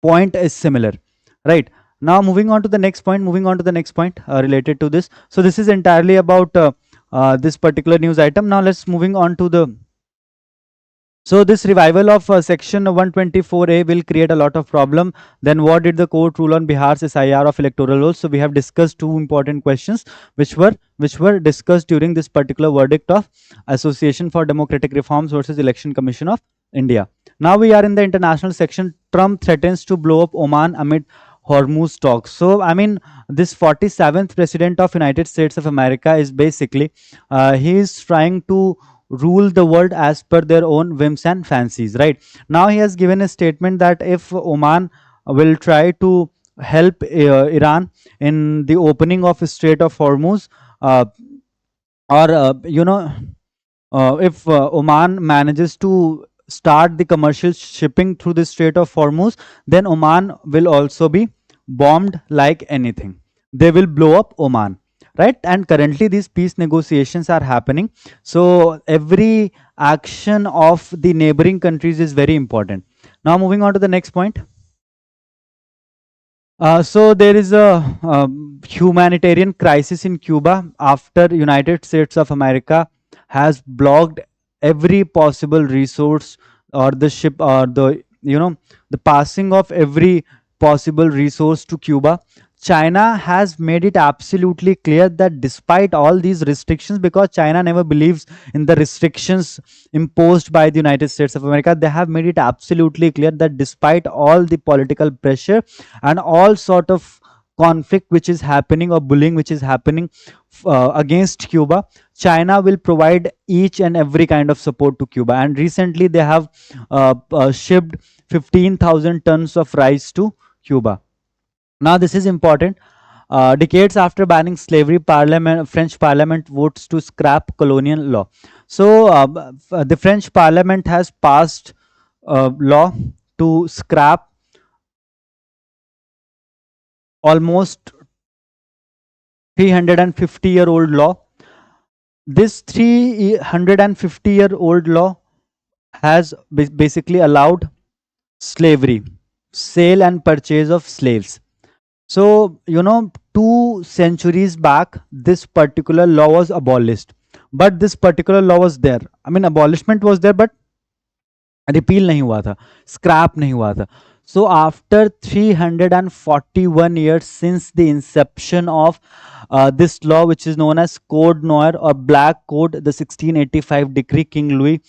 point is similar, right? Now moving on to the next point related to this. So this is entirely about this particular news item. Now let's moving on to the. So this revival of section 124A will create a lot of problem. Then what did the court rule on Bihar's SIR of electoral rolls? So we have discussed two important questions which were discussed during this particular verdict of Association for Democratic Reforms versus Election Commission of India. Now we are in the international section. Trump threatens to blow up Oman amid Hormuz talks. So I mean, this 47th president of United States of America is basically he is trying to rule the world as per their own whims and fancies, right? Now he has given a statement that if Oman will try to help Iran in the opening of Strait of Hormuz, uh, or if Oman manages to start the commercial shipping through the Strait of Hormuz, then Oman will also be bombed like anything. They will blow up Oman, right? And currently these peace negotiations are happening. So every action of the neighboring countries is very important. Now moving on to the next point. So there is a humanitarian crisis in Cuba after United States of America has blocked every possible resource or the ship or the passing of every possible resource to Cuba. China has made it absolutely clear that despite all these restrictions, because China never believes in the restrictions imposed by the United States of America, they have made it absolutely clear that despite all the political pressure and all sort of conflict which is happening or bullying which is happening against Cuba, China will provide each and every kind of support to Cuba. And recently they have shipped 15,000 tons of rice to Cuba. Now this is important. Decades after banning slavery, French Parliament votes to scrap colonial law. So the French Parliament has passed law to scrap almost 350-year-old law. This 350-year-old law has basically allowed slavery, sale and purchase of slaves. So, 2 centuries back, this particular law was abolished. But this particular law was there. I mean, abolishment was there, but repeal नहीं हुआ था, scrap नहीं हुआ था. So after 341 years since the inception of this law, which is known as Code Noir or Black Code, the 1685 decree King Louis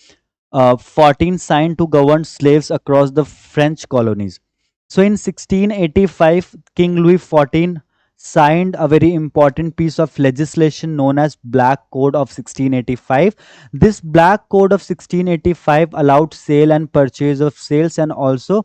14 signed to govern slaves across the French colonies. So in 1685, King Louis XIV signed a very important piece of legislation known as Black Code of 1685. This Black Code of 1685 allowed sale and purchase of sales, and also,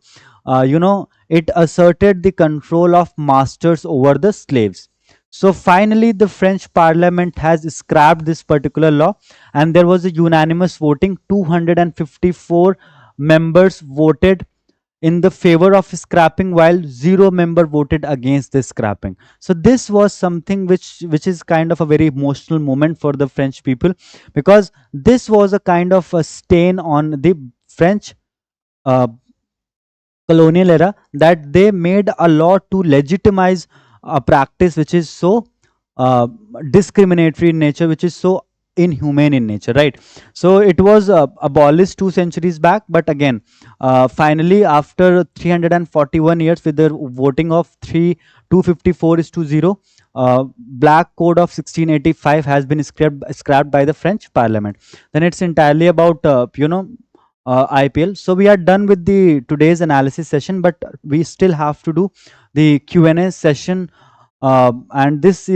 it asserted the control of masters over the slaves. So finally, the French Parliament has scrapped this particular law, and there was a unanimous voting. 254 members voted in the favor of scrapping, while 0 member voted against this scrapping. So this was something which is kind of a very emotional moment for the French people, because this was a kind of a stain on the French uh, colonial era, that they made a law to legitimize a practice which is so uh, discriminatory in nature, which is so inhumane in nature, right? So it was abolished 2 centuries back, but again, finally, after 341 years, with the voting of 254 is to 0, Black Code of 1685 has been scrapped by the French Parliament. Then it's entirely about IPL. So we are done with the today's analysis session, but we still have to do the Q&A session, and this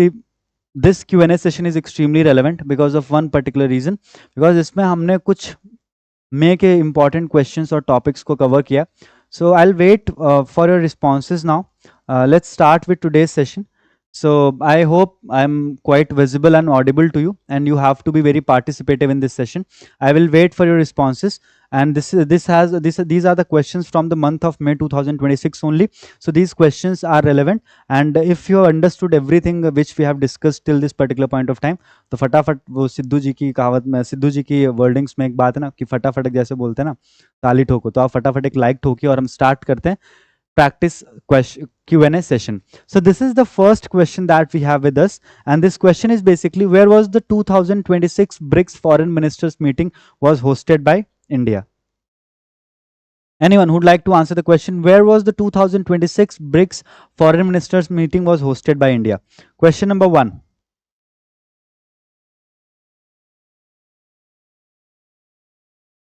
Q&A session is extremely relevant because of one particular reason, because इसमें हमने कुछ make important questions or topics को cover किया. So I'll wait for your responses now. Let's start with today's session. So I hope I'm quite visible and audible to you, and you have to be very participative in this session. I will wait for your responses, and these are the questions from the month of May 2026 only. So these questions are relevant, and if you have understood everything which we have discussed till this particular point of time, तो फटाफट वो सिद्धू जी की कहावत में, सिद्धू जी की wordings में एक बात है ना कि फटाफट जैसे बोलते हैं ना, ताली ठोको, तो आप फटाफट एक लाइक ठोकिए और हम स्टार्ट करते हैं. practice question Q&A session. So this is the first question that we have with us, and this question is basically, where was the 2026 BRICS foreign ministers meeting was hosted by India? Anyone who'd like to answer the question, where was the 2026 BRICS foreign ministers meeting was hosted by India? Question number 1.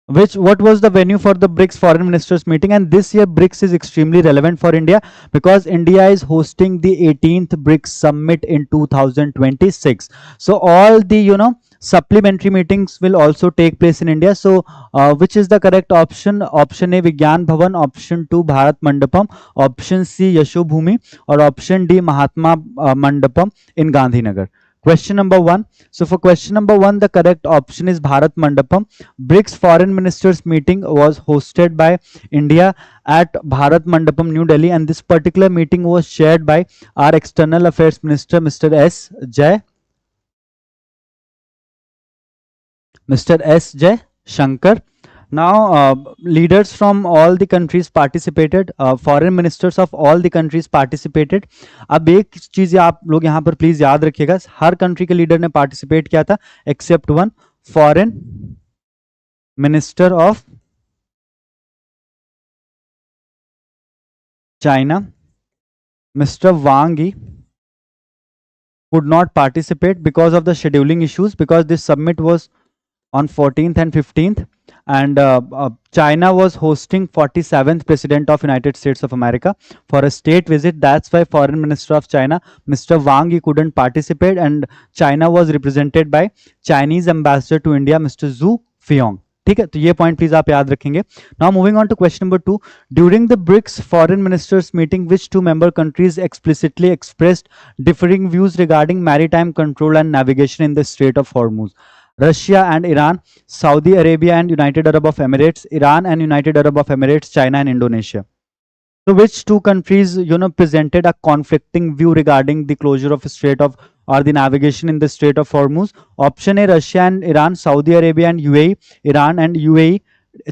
What was the venue for the BRICS foreign ministers meeting? And this year BRICS is extremely relevant for India because India is hosting the 18th BRICS summit in 2026. So all the supplementary meetings will also take place in India. So which is the correct option? Option A, Vigyan Bhavan. Option 2, Bharat Mandapam. Option C, Yasho Bhumi. Or option D, Mahatma Mandapam in Gandhinagar. Question number 1. So for question number 1, the correct option is Bharat Mandapam. BRICS foreign ministers meeting was hosted by India at Bharat Mandapam, New Delhi, and this particular meeting was chaired by our External Affairs Minister, Mr. S. J. Shankar. Now, leaders from all the countries participated, foreign ministers of all the countries participated. अब एक चीज आप लोग यहाँ पर please याद रखिएगा, हर country के लीडर ने पार्टिसिपेट किया था except one, foreign minister of China, Mr. Wang Yi, could not participate because of the scheduling issues, because this summit was on 14th and 15th, and China was hosting 47th President of United States of America for a state visit. That's why Foreign Minister of China, Mr. Wang Yi, couldn't participate, and China was represented by Chinese Ambassador to India, Mr. Zhu Fiong. ठीक है, तो ये point please आप याद रखेंगे. Now moving on to question number 2. During the BRICS foreign ministers meeting which two member countries explicitly expressed differing views regarding maritime control and navigation in the Strait of Hormuz? Russia and Iran, Saudi Arabia and United Arab of Emirates, Iran and United Arab of Emirates, China and Indonesia. So which two countries presented a conflicting view regarding the closure of Strait of or the navigation in the Strait of Hormuz? Option A, Russia and Iran, Saudi Arabia and UAE, Iran and UAE,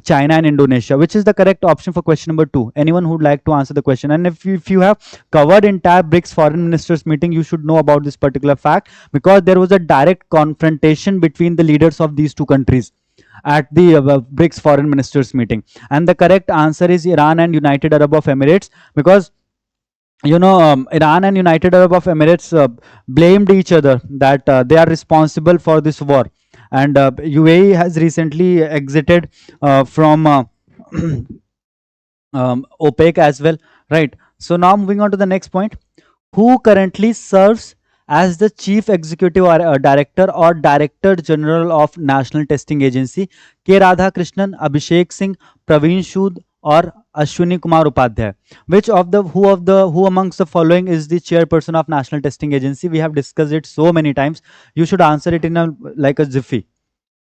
China and Indonesia. Which is the correct option for question number 2? Anyone who would like to answer the question? And if you have covered entire BRICS foreign ministers meeting, you should know about this particular fact, because there was a direct confrontation between the leaders of these two countries at the BRICS foreign ministers meeting. And the correct answer is Iran and United Arab of Emirates, because Iran and United Arab of Emirates blamed each other that they are responsible for this war, and UAE has recently exited from OPEC as well, right? So now moving on to the next point. Who currently serves as the Chief Executive Director or Director General of National Testing Agency? K. Radhakrishnan, Abhishek Singh, Praveen Sood, or Ashwini Kumar Upadhyay? Who amongst the following is the chairperson of National Testing Agency? We have discussed it so many times. You should answer it in a jiffy.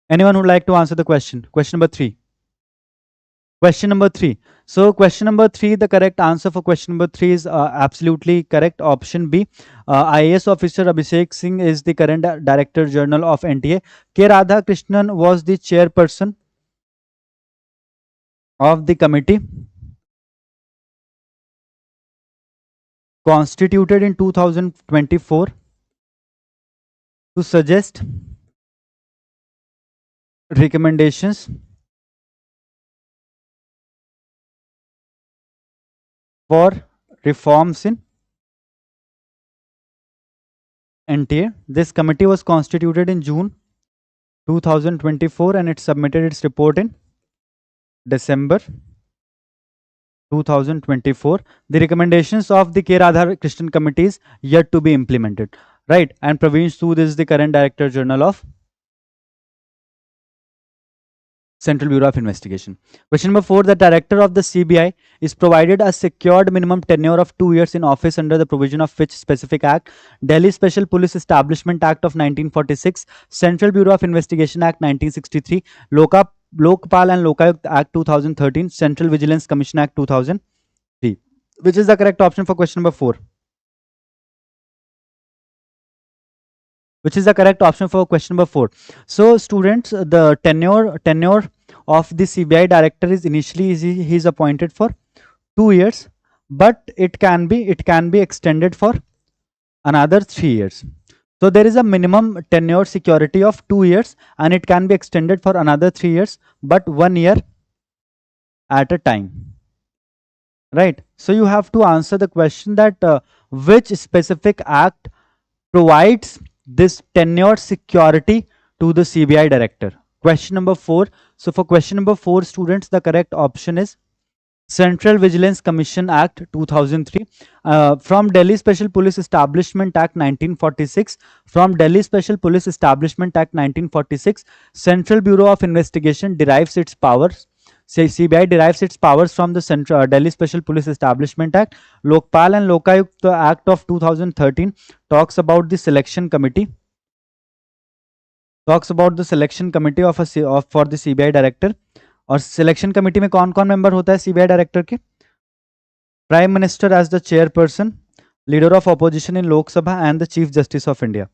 Anyone who would like to answer the question? Question number 3. Question number 3. So question number 3, the correct answer for question number 3 is absolutely correct. Option B. IAS officer Abhishek Singh is the current Director General of NTA. K. Radhakrishnan was the chairperson of the committee constituted in 2024 to suggest recommendations for reforms in NTA. This committee was constituted in June 2024 and it submitted its report in December 2024. The recommendations of the K. Radhakrishnan committee is yet to be implemented, right? And Praveen Sood is the current Director General of Central Bureau of Investigation. Question number 4. The director of the CBI is provided a secured minimum tenure of 2 years in office under the provision of which specific act? Delhi Special Police Establishment Act of 1946, Central Bureau of Investigation Act 1963, Lokpal and Lokayukt Act 2013, Central Vigilance Commission Act 2003. Which is the correct option for question number 4? Which is the correct option for question number 4? So students, the tenure of the CBI director is initially he is appointed for 2 years, but it can be extended for another 3 years. So there is a minimum tenure security of 2 years, and it can be extended for another 3 years, but 1 year at a time. Right? So you have to answer the question that which specific act provides this tenure security to the CBI director. Question number 4. So for question number 4, students, the correct option is Central Vigilance Commission Act 2003, from Delhi Special Police Establishment Act 1946, from Delhi Special Police Establishment Act 1946, Central Bureau of Investigation derives its powers. Say CBI derives its powers from the Central Delhi Special Police Establishment Act. Lokpal and Lokayukt Act of 2013 talks about the selection committee. Talks about the selection committee of for the CBI director. और selection committee में कौन कौन member होता है CBI director के? Prime Minister as the chairperson, leader of opposition in Lok Sabha, and the Chief Justice of India.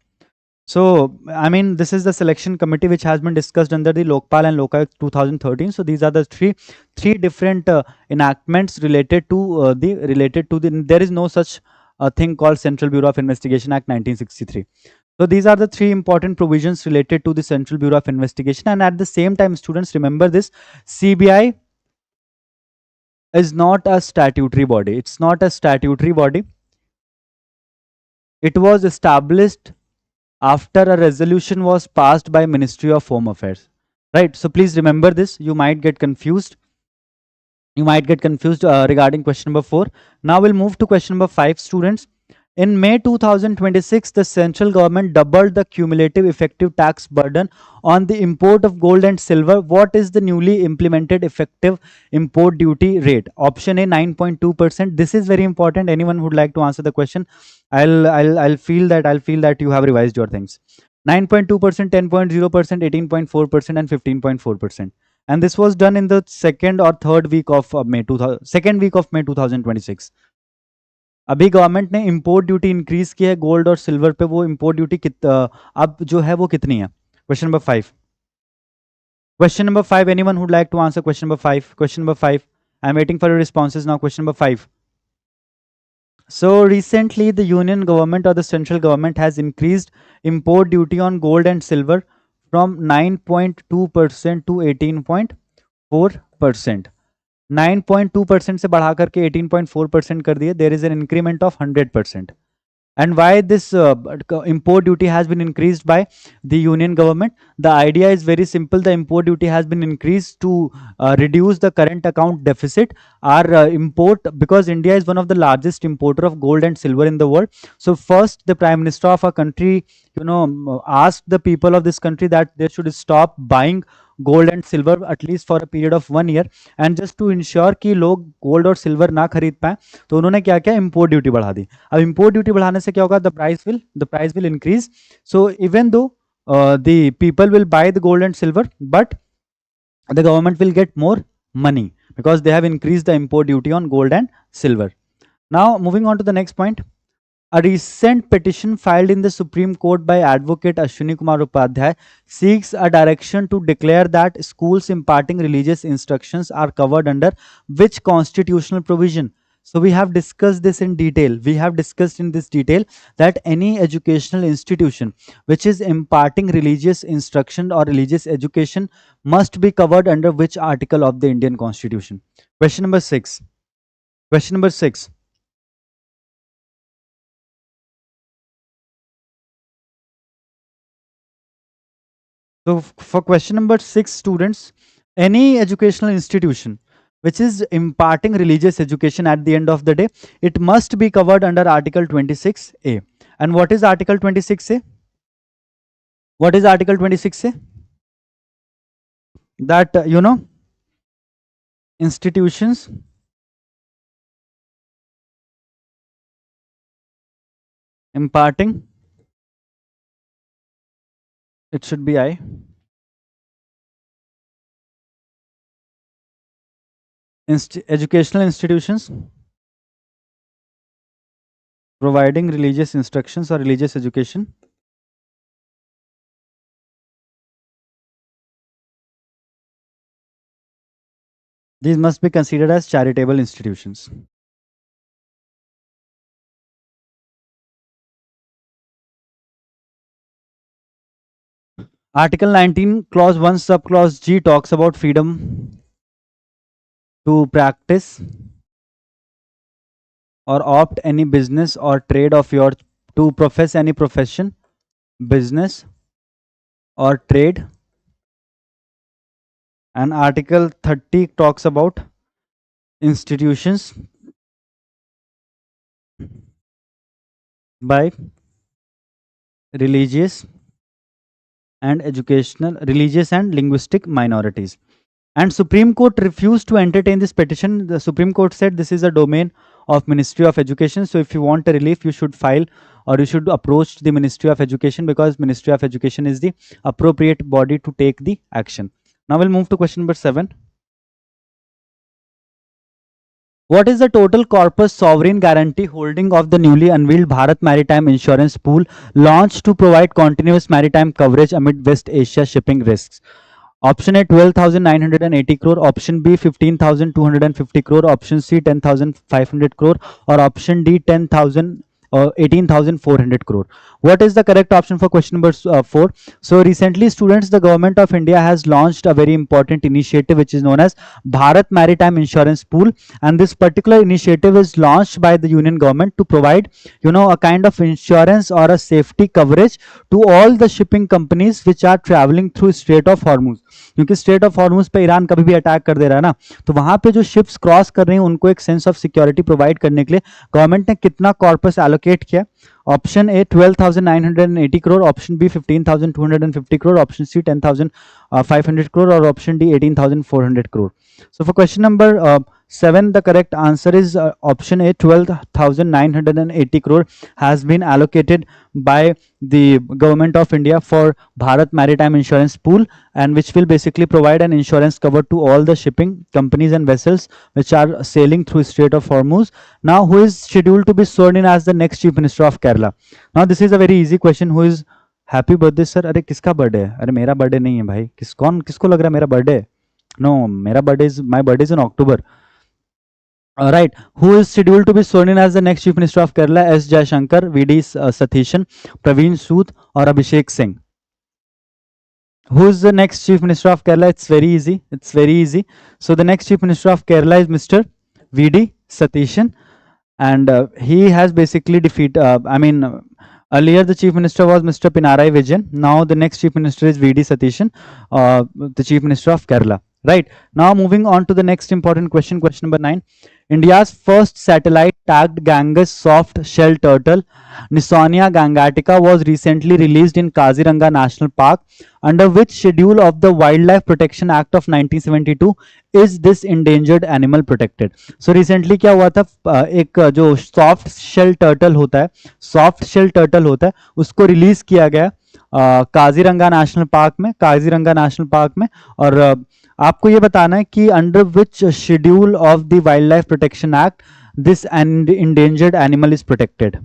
So, I mean, this is the selection committee which has been discussed under the Lokpal and Lokayukt 2013. So these are the three different enactments related to the. There is no such thing called Central Bureau of Investigation Act 1963. So these are the three important provisions related to the Central Bureau of Investigation. And at the same time, students, remember this: CBI is not a statutory body. It's not a statutory body. It was established after a resolution was passed by Ministry of Home Affairs. Right? So please remember this. You might get confused. Regarding question number 4. Now we'll move to question number 5, students. In May 2026, the central government doubled the cumulative effective tax burden on the import of gold and silver. What is the newly implemented effective import duty rate? Option A, 9.2%. This is very important. Anyone who would like to answer the question, I'll feel that you have revised your things. 9.2%, 10.0%, 18.4%, and 15.4%. And this was done in the second or third week of May 2026. अभी government ने import duty increase की है gold और silver पे. वो import duty अब जो है वो कितनी है? Question number 5. Question number 5. Anyone who'd like to answer question number 5? Question number 5. I'm waiting for your responses now. Question number 5. So recently, the union government or the central government has increased import duty on gold and silver from 9.2% to 18.4%. 9.2% से बढ़ा करके 18.4% कर दिए. There is an increment of 100%. And why this import duty has been increased by the union government? The idea is very simple. The import duty has been increased to reduce the current account deficit. Our import, because India is one of the largest importer of gold and silver in the world. So first, the prime minister of our country, asked the people of this country that they should stop buying gold and silver at least for a period of 1 year, and just to ensure कि लोग gold और silver ना खरीद पाए, तो उन्होंने क्या किया? इंपोर्ट ड्यूटी बढ़ा दी. अब इंपोर्ट ड्यूटी बढ़ाने से क्या होगा? The price will increase. So even though the people will by the gold and silver, but the government will get more money because they have increased the import duty on gold and silver. Now moving on to the next point. A recent petition filed in the Supreme Court by Advocate Ashwini Kumar Upadhyay seeks a direction to declare that schools imparting religious instructions are covered under which constitutional provision? So we have discussed this in detail. We have discussed in this detail that any educational institution which is imparting religious instruction or religious education must be covered under which article of the Indian Constitution? Question number 6. Question number 6. So for question number 6, students, any educational institution which is imparting religious education at the end of the day, it must be covered under Article 26A. And what is Article 26A? What is Article 26A? That, institutions imparting, it should be I. Educational institutions providing religious instructions or religious education these must be considered as charitable institutions. Article 19, Clause 1, Subclause G talks about freedom to practice or opt any business or trade of your to profess any profession, business or trade. And Article 30 talks about institutions by religious and educational, religious and linguistic minorities. And Supreme Court refused to entertain this petition. The Supreme Court said this is a domain of Ministry of Education. So if you want a relief, you should file or you should approach the Ministry of Education, because Ministry of Education is the appropriate body to take the action. Now we'll move to question number 7. What is the total corpus sovereign guarantee holding of the newly unveiled Bharat Maritime Insurance Pool, launched to provide continuous maritime coverage amid West Asia shipping risks? Option A 12,980 crore, option B 15,250 crore, option C 10,500 crore, or option D 10,000 or 18,400 crore. What is the correct option for question number 4? So recently, students, the government of India has launched a very important initiative which is known as Bharat Maritime Insurance Pool, and this particular initiative is launched by the union government to provide, a kind of insurance or a safety coverage to all the shipping companies which are traveling through Strait of Hormuz. क्योंकि straight of Hormuz पे Iran कभी भी attack कर दे रहा है ना, तो वहां पे जो शिप्स क्रॉस कर रहे हैं उनको एक सेंस ऑफ सिक्योरिटी प्रोवाइड करने के लिए गवर्नमेंट ने कितना कॉर्पस एलोकेट किया? Option A 12,980 crore, option B 15,250 crore, option C 10,500 crore, और option D 18,400 crore. So for question number 7, the correct answer is option A 12,980 crore has been allocated by the government of India for Bharat Maritime Insurance Pool, and which will basically provide an insurance cover to all the shipping companies and vessels which are sailing through Strait of Hormuz. Now, who is scheduled to be sworn in as the next Chief Minister of Kerala? Now, this is a very easy question. Who is happy birthday sir? अरे किसका birthday है? अरे मेरा birthday नहीं है भाई. किसको लग रहा है मेरा बर्थडे? नो, मेरा birthday is my birthday is in October. Right. Who is scheduled to be sworn in as the next Chief Minister of Kerala? S. Jaishankar, V.D. Sathishan, Praveen Sood, or Abhishek Singh? Who is the next Chief Minister of Kerala? It's very easy. It's very easy. So the next Chief Minister of Kerala is Mr. V.D. Sathishan, and he has basically defeated. Earlier the Chief Minister was Mr. Pinarayi Vijayan. Now the next Chief Minister is V.D. Sathishan, the Chief Minister of Kerala. Right. Now moving on to the next important question, question number 9. India's first satellite tagged Ganges soft shell turtle, Nisonia gangetica, was recently released in Kaziranga National Park. Under which schedule of the Wildlife Protection Act of 1972 is this endangered animal protected? So recently क्या हुआ था, एक जो soft shell turtle होता है, उसको release किया गया काजीरंगा नेशनल पार्क में. और आपको ये बताना है कि under which schedule of the wild life protection act this endangered animal is protected.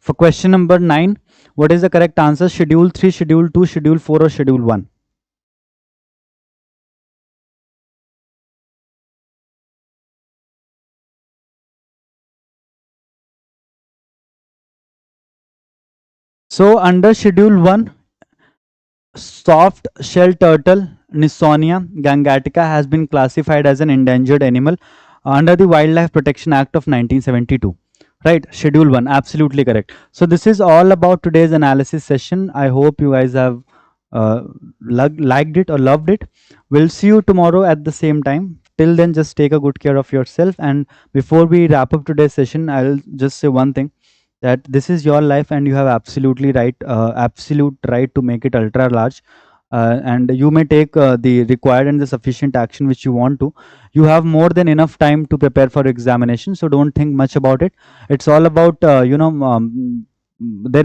For question number 9, what is the correct answer? Schedule 3, Schedule 2, Schedule 4, or Schedule 1? So under Schedule 1, soft shell turtle Nisonia gangetica has been classified as an endangered animal under the Wildlife Protection Act of 1972. Right, Schedule 1, absolutely correct. So this is all about today's analysis session. I hope you guys have liked it or loved it. We'll see you tomorrow at the same time. Till then, just take a good care of yourself. And before we wrap up today's session, I'll just say one thing, that this is your life and you have absolute right to make it ultra large, and you may take the required and the sufficient action which you want to. You have more than enough time to prepare for examination, so don't think much about it. It's all about there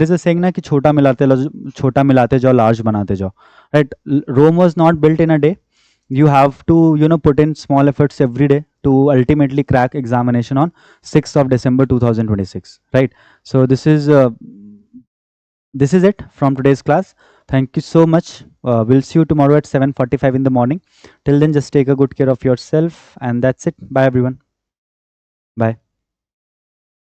is a saying na ki chota milate jao large banate jao, right? Rome was not built in a day. You have to put in small efforts every day to ultimately crack examination on 6th of December 2026, right? So this is it from today's class. Thank you so much. We'll see you tomorrow at 7:45 in the morning. Till then, just take a good care of yourself, and that's it. Bye everyone. Bye.